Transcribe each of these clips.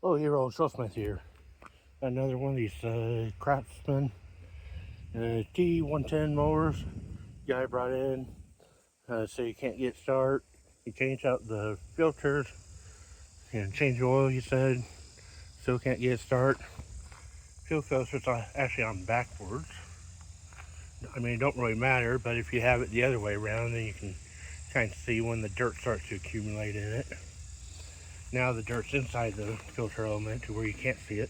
Oh, here, old Smith here. Another one of these Craftsman T110 mowers. Guy brought in, so you can't get start. He changed out the filters and changed the oil. He said, still can't get start. Fuel filters are actually on backwards. I mean, it don't really matter, but if you have it the other way around, then you can kind of see when the dirt starts to accumulate in it. Now the dirt's inside the filter element to where you can't see it.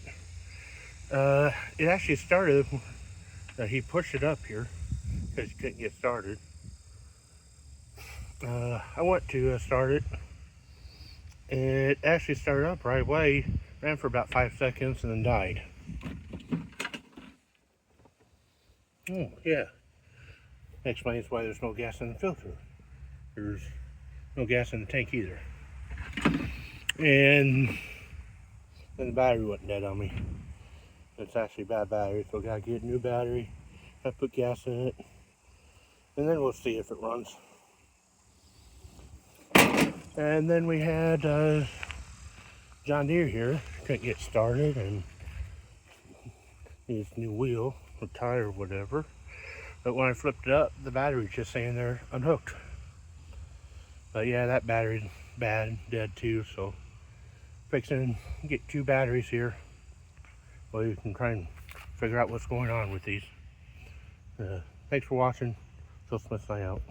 It actually started, he pushed it up here because he couldn't get started. I went to start it. It actually started up right away, ran for about 5 seconds and then died. Oh, yeah. That explains why there's no gas in the filter. There's no gas in the tank either. And then the battery went dead on me. It's actually a bad battery, so I gotta get a new battery. I put gas in it, and then we'll see if it runs. And then we had John Deere here, couldn't get started, and needs a new wheel or tire or whatever. But when I flipped it up, the battery's just saying they're unhooked. But yeah, that battery's bad, dead too, so fixing to get 2 batteries here. Well, you can try and figure out what's going on with these. Thanks for watching. Phil Smith, sign out.